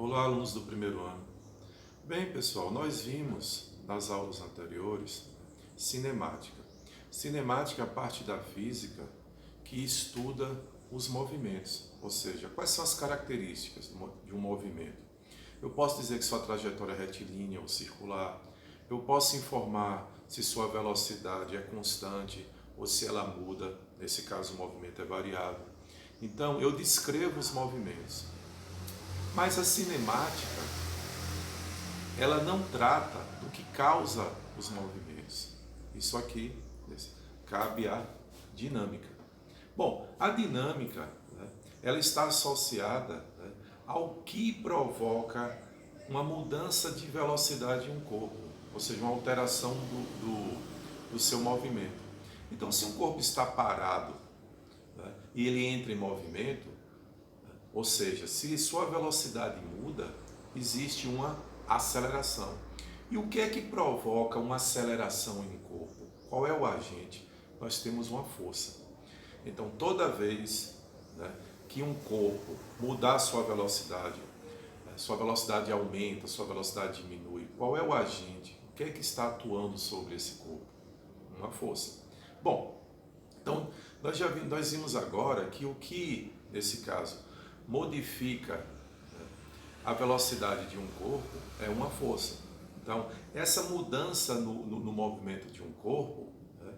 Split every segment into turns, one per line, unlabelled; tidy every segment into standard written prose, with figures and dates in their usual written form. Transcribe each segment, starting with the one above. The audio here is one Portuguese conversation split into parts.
Olá, alunos do primeiro ano. Bem, pessoal, nós vimos nas aulas anteriores cinemática. Cinemática é a parte da física que estuda os movimentos, ou seja, quais são as características de um movimento. Eu posso dizer que sua trajetória é retilínea ou circular. Eu posso informar se sua velocidade é constante ou se ela muda. Nesse caso, o movimento é variável. Então, eu descrevo os movimentos. Mas a cinemática, ela não trata do que causa os movimentos. Isso aqui cabe à dinâmica. Bom, a dinâmica, né, ela está associada, né, ao que provoca uma mudança de velocidade em um corpo, ou seja, uma alteração do seu movimento. Então, se um corpo está parado, né, e ele entra em movimento, ou seja, se sua velocidade muda, existe uma aceleração. E o que é que provoca uma aceleração em um corpo? Qual é o agente? Nós temos uma força. Então, toda vez, né, que um corpo mudar sua velocidade aumenta, sua velocidade diminui. Qual é o agente? O que é que está atuando sobre esse corpo? Uma força. Bom, então nós vimos agora que o que, nesse caso, modifica, né, a velocidade de um corpo é uma força. Então, essa mudança no movimento de um corpo, né,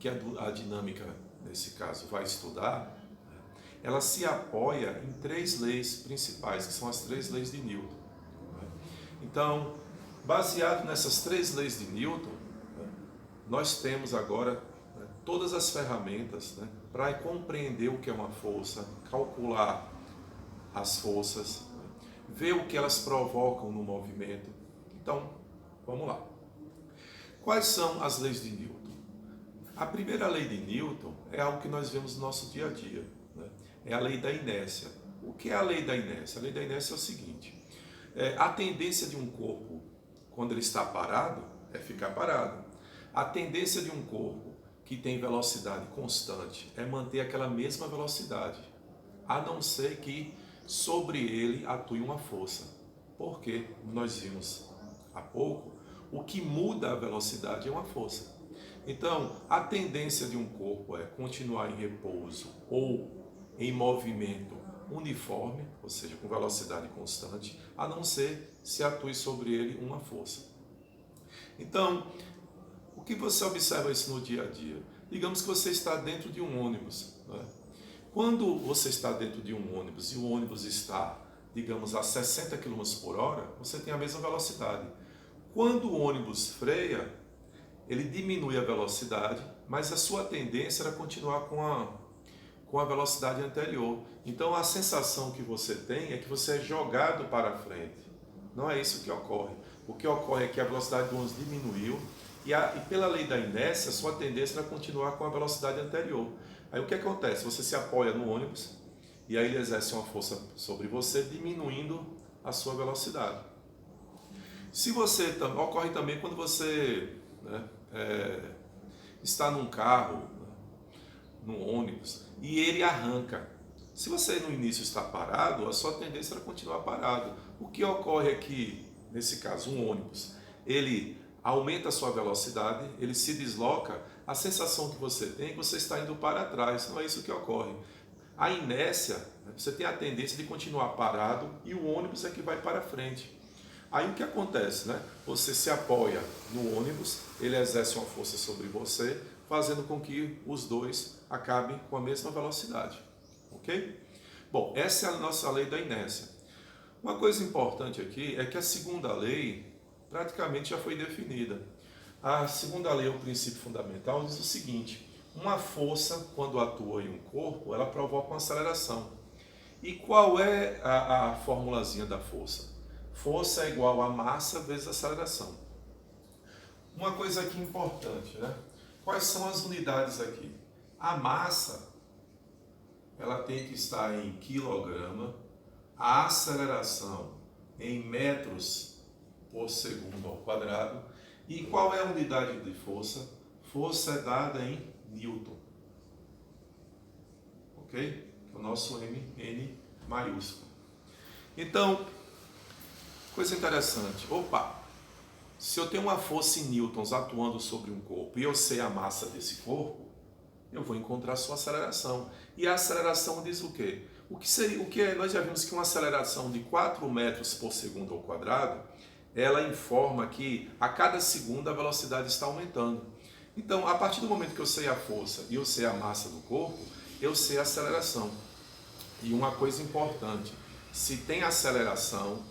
que a dinâmica, nesse caso, vai estudar, né, ela se apoia em três leis principais, que são as três leis de Newton. Né? Então, baseado nessas três leis de Newton, né, nós temos agora, né, todas as ferramentas, né, para compreender o que é uma força, calcular as forças, ver o que elas provocam no movimento. Então, vamos lá. Quais são as leis de Newton? A primeira lei de Newton é algo que nós vemos no nosso dia a dia, né? É a lei da inércia. O que é a lei da inércia? A lei da inércia é o seguinte: a tendência de um corpo, quando ele está parado, é ficar parado. A tendência de um corpo que tem velocidade constante é manter aquela mesma velocidade, a não ser que sobre ele atue uma força. Porque nós vimos há pouco, o que muda a velocidade é uma força. Então, a tendência de um corpo é continuar em repouso ou em movimento uniforme, ou seja, com velocidade constante, a não ser se atue sobre ele uma força. Então, o que você observa isso no dia a dia? Digamos que você está dentro de um ônibus, né? Quando você está dentro de um ônibus e o ônibus está, digamos, a 60 km por hora, você tem a mesma velocidade. Quando o ônibus freia, ele diminui a velocidade, mas a sua tendência era continuar com a velocidade anterior. Então a sensação que você tem é que você é jogado para frente. Não é isso que ocorre. O que ocorre é que a velocidade do ônibus diminuiu e pela lei da inércia, a sua tendência era continuar com a velocidade anterior. Aí o que acontece? Você se apoia no ônibus e aí ele exerce uma força sobre você, diminuindo a sua velocidade. Ocorre também quando você, né, está num carro, né, num ônibus, e ele arranca. Se você no início está parado, a sua tendência é continuar parado. O que ocorre é que, nesse caso, um ônibus, ele aumenta a sua velocidade, ele se desloca, a sensação que você tem é que você está indo para trás. Não é isso que ocorre. A inércia, você tem a tendência de continuar parado e o ônibus é que vai para frente. Aí o que acontece, né? Você se apoia no ônibus, ele exerce uma força sobre você, fazendo com que os dois acabem com a mesma velocidade. Ok? Bom, essa é a nossa lei da inércia. Uma coisa importante aqui é que a segunda lei praticamente já foi definida. A segunda lei, o princípio fundamental, diz o seguinte: uma força, quando atua em um corpo, ela provoca uma aceleração. E qual é a formulazinha da força? Força é igual a massa vezes aceleração. Uma coisa aqui importante, né? Quais são as unidades aqui? A massa, ela tem que estar em quilograma, a aceleração em metros por segundo ao quadrado. E qual é a unidade de força? Força é dada em Newton. Ok? O nosso N maiúsculo. Então, Coisa interessante. Opa, se eu tenho uma força em newtons atuando sobre um corpo e eu sei a massa desse corpo, eu vou encontrar a sua aceleração. E a aceleração diz o quê? Nós já vimos que uma aceleração de 4 metros por segundo ao quadrado, ela informa que a cada segundo a velocidade está aumentando. Então, a partir do momento que eu sei a força e eu sei a massa do corpo, eu sei a aceleração. E uma coisa importante, se tem aceleração,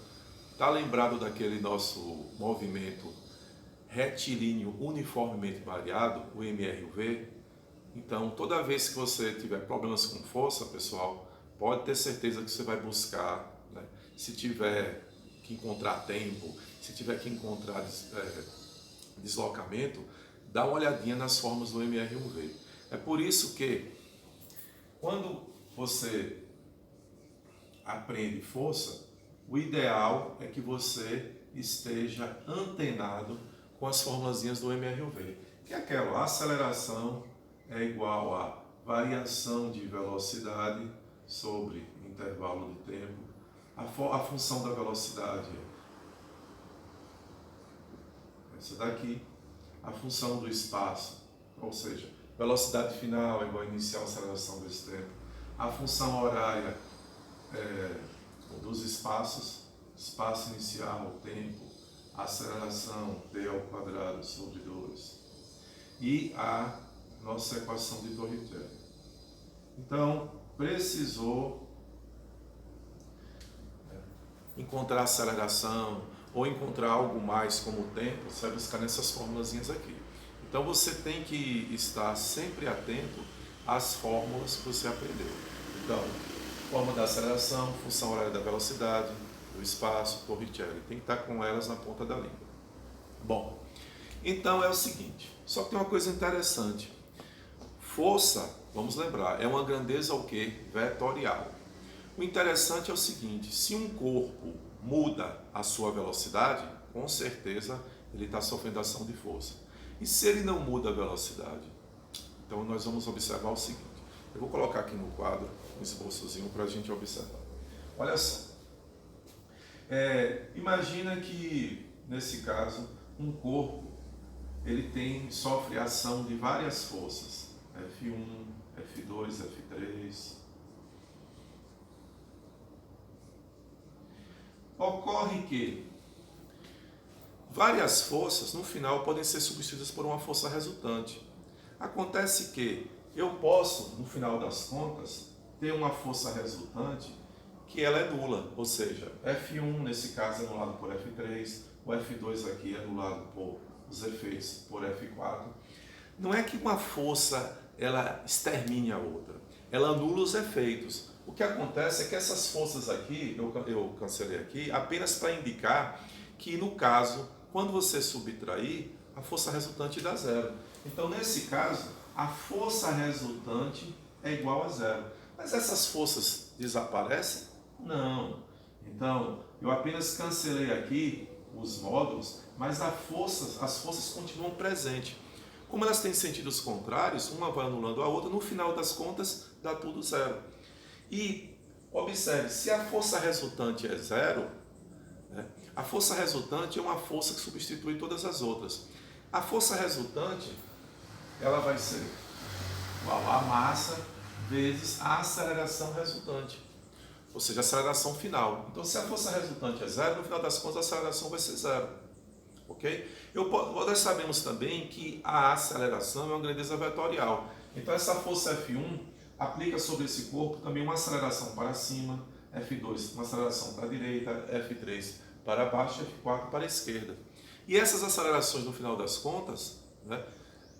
está lembrado daquele nosso movimento retilíneo uniformemente variado, o MRUV? Então, toda vez que você tiver problemas com força, pessoal, pode ter certeza que você vai buscar, né? Se tiver que encontrar tempo, se tiver que encontrar deslocamento, dá uma olhadinha nas formas do MRUV. É por isso que, quando você aprende força, o ideal é que você esteja antenado com as formulazinhas do MRUV, que é aquela aceleração é igual a variação de velocidade sobre intervalo de tempo. A função da velocidade é essa daqui. A função do espaço, ou seja, velocidade final é igual a inicial aceleração desse tempo. A função horária dos espaços, espaço inicial, tempo, aceleração t ao quadrado sobre 2. E a nossa equação de Torricelli. Então, precisou encontrar aceleração ou encontrar algo mais como o tempo, você vai buscar nessas formulazinhas aqui. Então, você tem que estar sempre atento às fórmulas que você aprendeu. Então, fórmula da aceleração, função horária da velocidade, do espaço, Torricelli. Tem que estar com elas na ponta da língua. Bom, então é o seguinte, só que tem uma coisa interessante. Força, vamos lembrar, é uma grandeza o quê? Vetorial. O interessante é o seguinte, se um corpo muda a sua velocidade, com certeza ele está sofrendo ação de força. E se ele não muda a velocidade? Então nós vamos observar o seguinte, eu vou colocar aqui no quadro um esboçozinho para a gente observar. Olha só, imagina que nesse caso um corpo ele sofre ação de várias forças, F1, F2, F3. Ocorre que várias forças no final podem ser substituídas por uma força resultante. Acontece que eu posso, no final das contas, ter uma força resultante que ela é nula, ou seja, F1 nesse caso é anulado por F3, o F2 aqui é anulado por os efeitos por F4. Não é que uma força ela extermine a outra, ela anula os efeitos. O que acontece é que essas forças aqui, eu cancelei aqui, apenas para indicar que no caso, quando você subtrair, a força resultante dá zero. Então nesse caso, a força resultante é igual a zero. Mas essas forças desaparecem? Não. Então, eu apenas cancelei aqui os módulos, mas as forças continuam presentes. Como elas têm sentidos contrários, uma vai anulando a outra, no final das contas dá tudo zero. E observe, se a força resultante é zero, a força resultante é uma força que substitui todas as outras. A força resultante, ela vai ser igual a massa vezes a aceleração resultante, ou seja, a aceleração final. Então, se a força resultante é zero, no final das contas a aceleração vai ser zero. Ok? Nós sabemos também que a aceleração é uma grandeza vetorial. Então, essa força F1 aplica sobre esse corpo também uma aceleração para cima, F2 uma aceleração para a direita, F3 para baixo, F4 para a esquerda. E essas acelerações, no final das contas,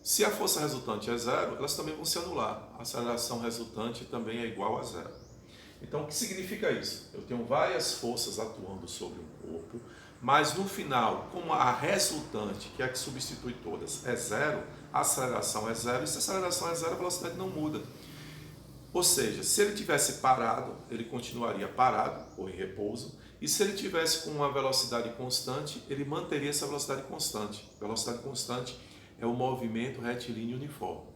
se a força resultante é zero, elas também vão se anular. A aceleração resultante também é igual a zero. Então, o que significa isso? Eu tenho várias forças atuando sobre um corpo, mas no final, como a resultante, que é a que substitui todas, é zero, a aceleração é zero, e se a aceleração é zero, a velocidade não muda. Ou seja, se ele tivesse parado, ele continuaria parado ou em repouso, e se ele tivesse com uma velocidade constante, ele manteria essa velocidade constante. Velocidade constante é o movimento retilíneo uniforme.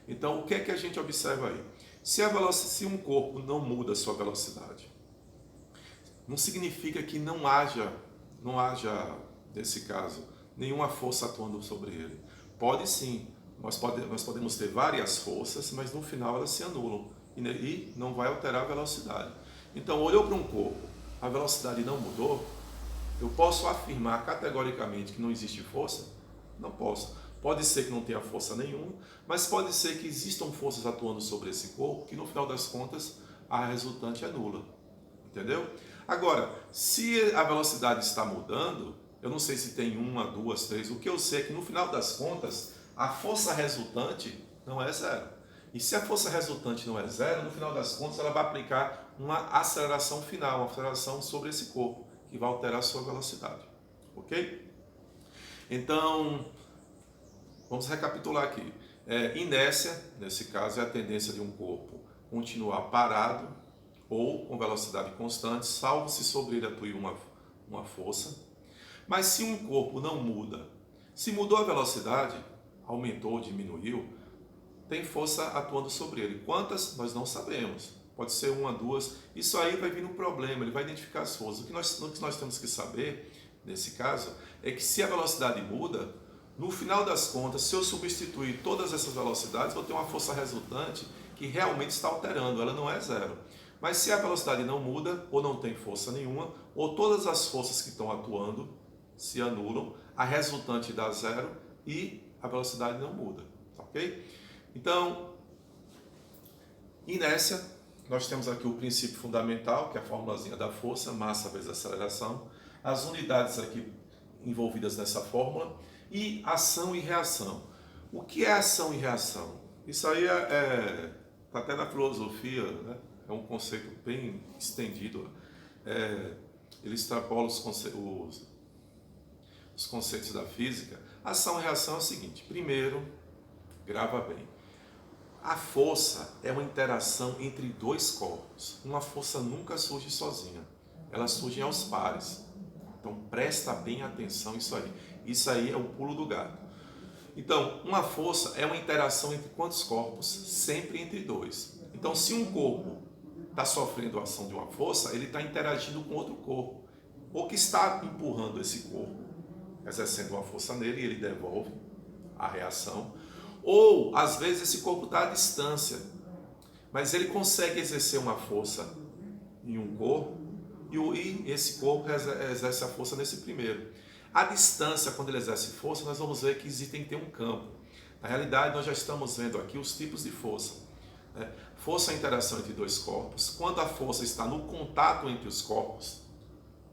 Então, o que é que a gente observa aí? Se um corpo não muda a sua velocidade, não significa que não não haja, nesse caso, nenhuma força atuando sobre ele. Pode sim, nós podemos ter várias forças, mas no final elas se anulam e não vai alterar a velocidade. Então, olhou para um corpo, a velocidade não mudou, eu posso afirmar categoricamente que não existe força? Não posso. Pode ser que não tenha força nenhuma, mas pode ser que existam forças atuando sobre esse corpo, que no final das contas a resultante é nula. Entendeu? Agora, se a velocidade está mudando, eu não sei se tem uma, duas, três, o que eu sei é que no final das contas, a força resultante não é zero. E se a força resultante não é zero, no final das contas ela vai aplicar uma aceleração final, uma aceleração sobre esse corpo, que vai alterar a sua velocidade. Ok? Então, vamos recapitular aqui. Inércia, nesse caso, é a tendência de um corpo continuar parado ou com velocidade constante, salvo se sobre ele atue uma força. Mas se um corpo não muda, se mudou a velocidade, aumentou ou diminuiu, tem força atuando sobre ele. Quantas? Nós não sabemos. Pode ser uma, duas. Isso aí vai vir no problema, ele vai identificar as forças. O que nós temos que saber, nesse caso, é que se a velocidade muda, no final das contas, se eu substituir todas essas velocidades, vou ter uma força resultante que realmente está alterando, ela não é zero. Mas se a velocidade não muda, ou não tem força nenhuma, ou todas as forças que estão atuando se anulam, a resultante dá zero e a velocidade não muda. Ok? Então, inércia, nós temos aqui o princípio fundamental, que é a formulazinha da força, massa vezes aceleração, as unidades aqui envolvidas nessa fórmula, e ação e reação. O que é ação e reação? Isso aí está até na filosofia, né? É um conceito bem estendido. Ele extrapola os conceitos da física. Ação e reação é o seguinte: primeiro, grava bem, a força é uma interação entre dois corpos. Uma força nunca surge sozinha, elas surgem aos pares. Então presta bem atenção nisso aí. Isso aí é o pulo do gato. Então, uma força é uma interação entre quantos corpos? Sempre entre dois. Então, se um corpo está sofrendo a ação de uma força, ele está interagindo com outro corpo, ou que está empurrando esse corpo, exercendo uma força nele, e ele devolve a reação. Ou, às vezes, esse corpo está à distância, mas ele consegue exercer uma força em um corpo, e esse corpo exerce a força nesse primeiro. A distância, quando ele exerce força, nós vamos ver que tem que ter um campo. Na realidade, nós já estamos vendo aqui os tipos de força. Força é a interação entre dois corpos. Quando a força está no contato entre os corpos,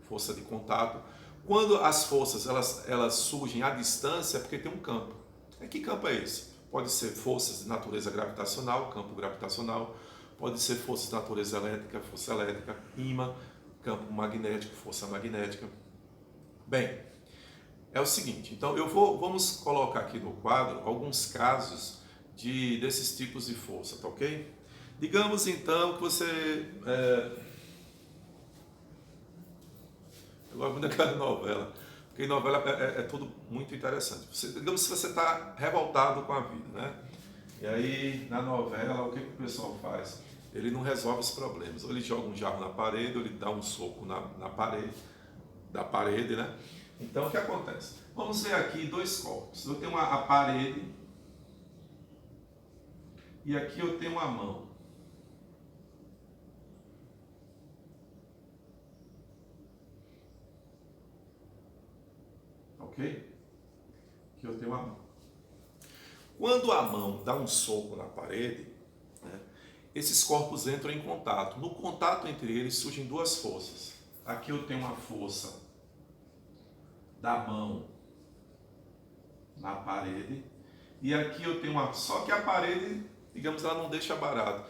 força de contato. Quando as forças elas surgem à distância, é porque tem um campo. Que campo é esse? Pode ser forças de natureza gravitacional, campo gravitacional. Pode ser forças de natureza elétrica, força elétrica. Ímã, campo magnético, força magnética. Bem, é o seguinte, então vamos colocar aqui no quadro alguns casos desses tipos de força, tá ok? Digamos então que você... Eu gosto muito daquela novela, porque em novela é tudo muito interessante. Digamos que você está revoltado com a vida, né? E aí, na novela, o que o pessoal faz? Ele não resolve os problemas. Ou ele joga um jarro na parede, ou ele dá um soco na parede, né? Então, o que acontece? Vamos ver aqui dois corpos. Eu tenho a parede e aqui eu tenho a mão. Ok? Aqui eu tenho a mão. Quando a mão dá um soco na parede, né, esses corpos entram em contato. No contato entre eles surgem duas forças. Aqui eu tenho uma força da mão na parede e aqui eu tenho uma... Só que a parede, digamos, ela não deixa barato.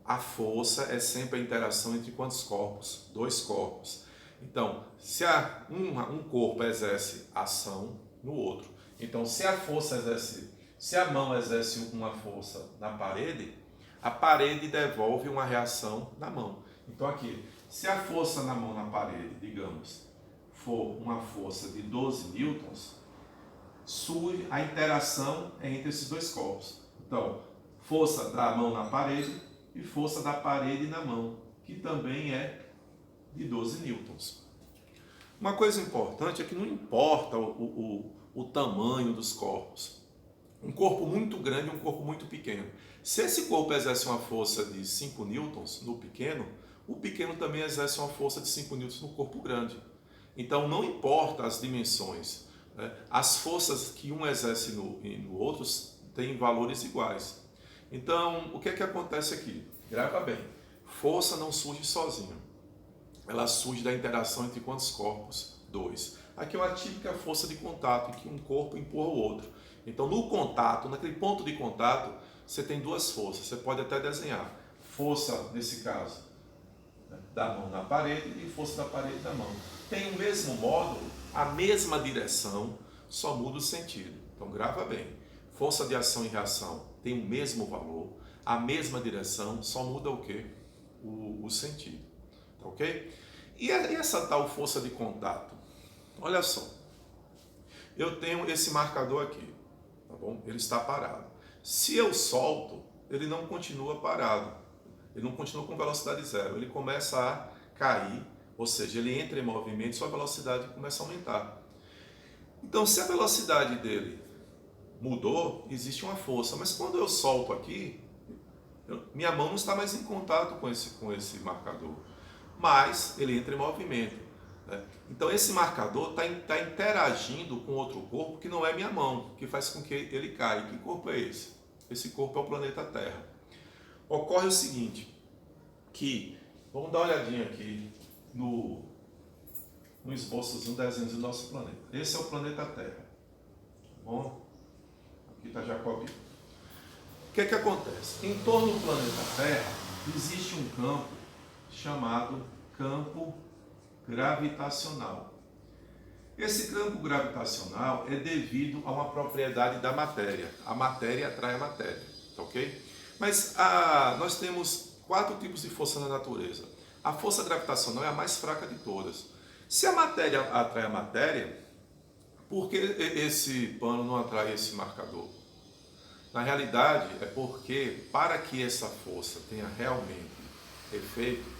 A força é sempre a interação entre quantos corpos? Dois corpos. Então, se um corpo exerce ação no outro, então se a mão exerce uma força na parede, a parede devolve uma reação na mão. Então aqui, se a força na mão na parede, digamos, for uma força de 12 newtons, surge a interação entre esses dois corpos. Então, força da mão na parede e força da parede na mão, que também é de 12 newtons. Uma coisa importante é que não importa o tamanho dos corpos. Um corpo muito grande e um corpo muito pequeno. Se esse corpo exerce uma força de 5 newtons no pequeno, o pequeno também exerce uma força de 5 newtons no corpo grande. Então não importa as dimensões, né? As forças que um exerce no outro têm valores iguais. Então o que é que acontece aqui? Grava bem, força não surge sozinha. Ela surge da interação entre quantos corpos? Dois. Aqui é uma típica força de contato, em que um corpo empurra o outro. Então, no contato, naquele ponto de contato, você tem duas forças. Você pode até desenhar. Força, nesse caso, da mão na parede e força da parede na mão. Tem o mesmo módulo, a mesma direção, só muda o sentido. Então, grava bem. Força de ação e reação tem o mesmo valor, a mesma direção, só muda o quê? O sentido. Tá ok? E essa tal força de contato? Olha só. Eu tenho esse marcador aqui, tá bom? Ele está parado. Se eu solto, ele não continua parado. Ele não continua com velocidade zero. Ele começa a cair, ou seja, ele entra em movimento e sua velocidade começa a aumentar. Então, se a velocidade dele mudou, existe uma força. Mas quando eu solto aqui, minha mão não está mais em contato com esse marcador. Mas ele entra em movimento. Né? Então esse marcador está interagindo com outro corpo que não é minha mão, que faz com que ele caia. Que corpo é esse? Esse corpo é o planeta Terra. Ocorre o seguinte, que, vamos dar uma olhadinha aqui no esboçozinho, desenho do nosso planeta. Esse é o planeta Terra. Tá bom? Aqui está Jacobino. O que é que acontece? Em torno do planeta Terra existe um campo chamado campo gravitacional. Esse campo gravitacional é devido a uma propriedade da matéria. A matéria atrai a matéria, tá ok? Mas nós temos 4 tipos de força na natureza. A força gravitacional é a mais fraca de todas. Se a matéria atrai a matéria, por que esse pano não atrai esse marcador? Na realidade, é porque para que essa força tenha realmente efeito,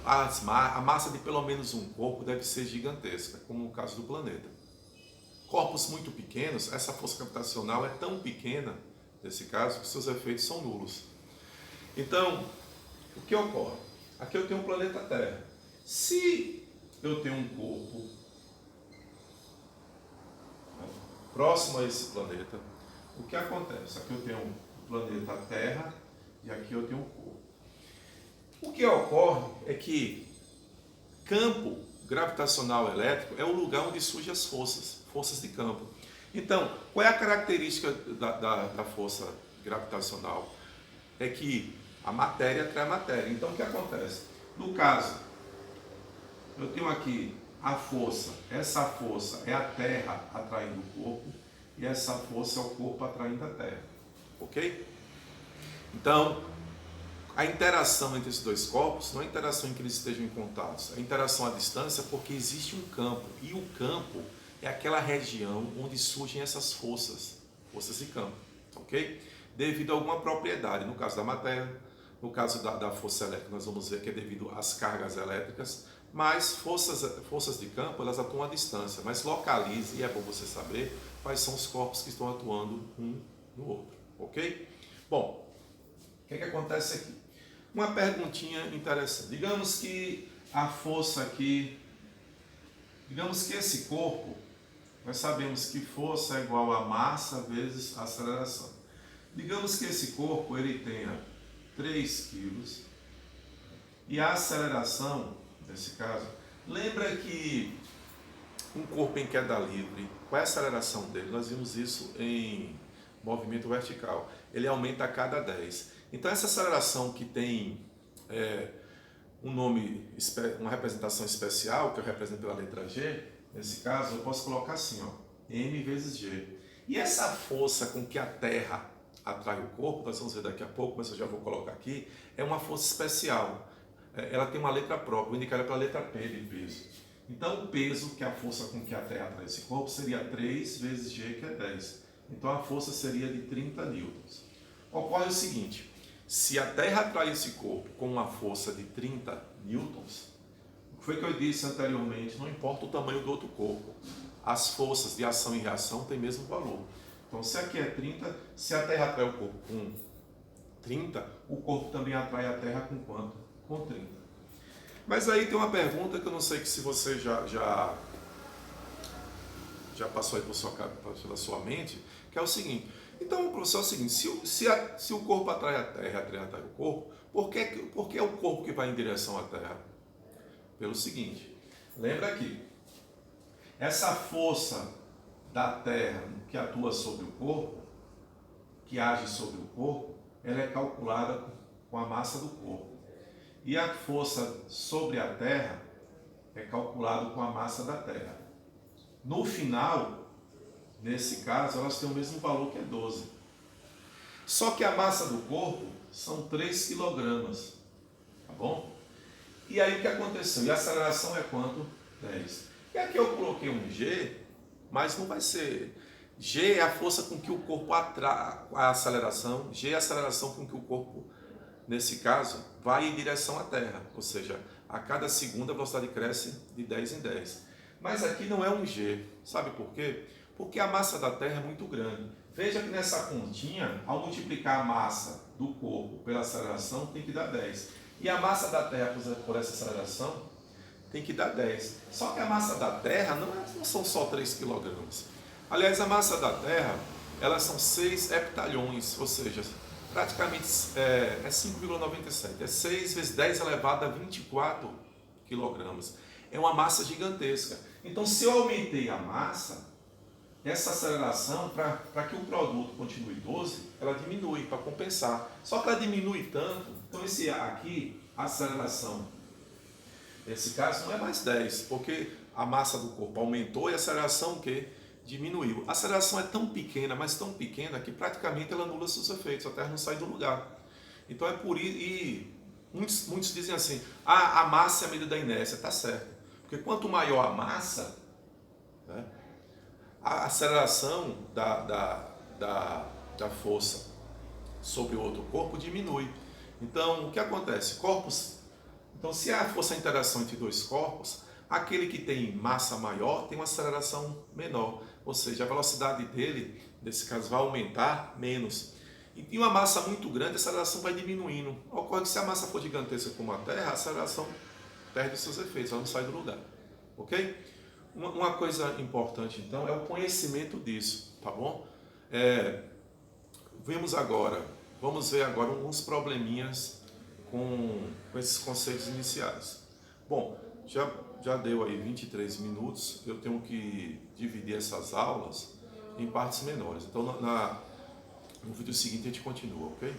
a massa de pelo menos um corpo deve ser gigantesca, como no caso do planeta. Corpos muito pequenos, essa força gravitacional é tão pequena, nesse caso, que seus efeitos são nulos. Então, o que ocorre? Aqui eu tenho um planeta Terra. Se eu tenho um corpo próximo a esse planeta, o que acontece? Aqui eu tenho um planeta Terra e aqui eu tenho um corpo. O que ocorre é que campo gravitacional elétrico é o lugar onde surgem as forças de campo. Então, qual é a característica da força gravitacional? É que a matéria atrai a matéria. Então, o que acontece? No caso, eu tenho aqui a força. Essa força é a Terra atraindo o corpo e essa força é o corpo atraindo a Terra. Ok? Então, a interação entre esses dois corpos não é a interação em que eles estejam em contato, é a interação à distância porque existe um campo, e o campo é aquela região onde surgem essas forças de campo, ok? Devido a alguma propriedade, no caso da matéria, no caso da força elétrica, nós vamos ver que é devido às cargas elétricas, mas forças de campo, elas atuam à distância, mas localize, e é bom você saber, quais são os corpos que estão atuando um no outro, ok? Bom, o que acontece aqui? Uma perguntinha interessante. Digamos que a força aqui, digamos que esse corpo, nós sabemos que força é igual a massa vezes aceleração. Digamos que esse corpo ele tenha 3 quilos e a aceleração, nesse caso, lembra que um corpo em queda livre, qual é a aceleração dele? Nós vimos isso em movimento vertical. Ele aumenta a cada 10. Então essa aceleração que tem um nome, uma representação especial, que eu represento pela letra G, nesse caso eu posso colocar assim, ó, M vezes G. E essa força com que a Terra atrai o corpo, nós vamos ver daqui a pouco, mas eu já vou colocar aqui, é uma força especial. Ela tem uma letra própria, indicada pela letra P de peso. Então o peso, que é a força com que a Terra atrai esse corpo, seria 3 vezes G, que é 10. Então a força seria de 30 newtons. Ocorre o seguinte, se a Terra atrai esse corpo com uma força de 30 newtons, foi que eu disse anteriormente, não importa o tamanho do outro corpo, as forças de ação e reação têm mesmo valor. Então, se aqui é 30, se a Terra atrai o corpo com 30, o corpo também atrai a Terra com quanto? Com 30. Mas aí tem uma pergunta que eu não sei se você já passou aí pela sua mente, que é o seguinte: então, professor, é o seguinte, se o corpo atrai a Terra, a Terra atrai o corpo, por que é o corpo que vai em direção à Terra? Pelo seguinte, lembra aqui, essa força da Terra que atua sobre o corpo, que age sobre o corpo, ela é calculada com a massa do corpo. E a força sobre a Terra é calculada com a massa da Terra. No final, nesse caso, elas têm o mesmo valor, que é 12. Só que a massa do corpo são 3 quilogramas, tá bom? E aí o que aconteceu? E a aceleração é quanto? 10. E aqui eu coloquei um G, mas não vai ser... G é a força com que o corpo atrai a aceleração, G é a aceleração com que o corpo, nesse caso, vai em direção à Terra. Ou seja, a cada segundo a velocidade cresce de 10 em 10. Mas aqui não é um G. Sabe por quê? Porque a massa da Terra é muito grande. Veja que nessa continha, ao multiplicar a massa do corpo pela aceleração, tem que dar 10. E a massa da Terra por essa aceleração tem que dar 10. Só que a massa da Terra não são só 3 kg. Aliás, a massa da Terra, elas são 6 heptalhões, ou seja, praticamente é 5,97. É 6 vezes 10 elevado a 24 kg. É uma massa gigantesca. Então, se eu aumentei a massa, essa aceleração, para que o produto continue 12, ela diminui para compensar. Só que ela diminui tanto, então esse aqui, a aceleração, nesse caso não é mais 10, porque a massa do corpo aumentou e a aceleração o quê? Diminuiu. A aceleração é tão pequena, mas tão pequena, que praticamente ela anula seus efeitos, a Terra não sai do lugar. Então é por isso, e muitos dizem assim, a massa é a medida da inércia, está certo. Porque quanto maior a massa, né, a aceleração da força sobre o outro corpo diminui. Então, o que acontece? Então, se a força é a interação entre dois corpos, aquele que tem massa maior tem uma aceleração menor, ou seja, a velocidade dele, nesse caso, vai aumentar menos. E uma massa muito grande, a aceleração vai diminuindo. Ocorre que se a massa for gigantesca como a Terra, a aceleração perde seus efeitos, ela não sai do lugar. Ok? Uma coisa importante, então, é o conhecimento disso, tá bom? Vamos ver agora alguns probleminhas com esses conceitos iniciais. Bom, já deu aí 23 minutos, eu tenho que dividir essas aulas em partes menores. Então, no vídeo seguinte a gente continua, ok?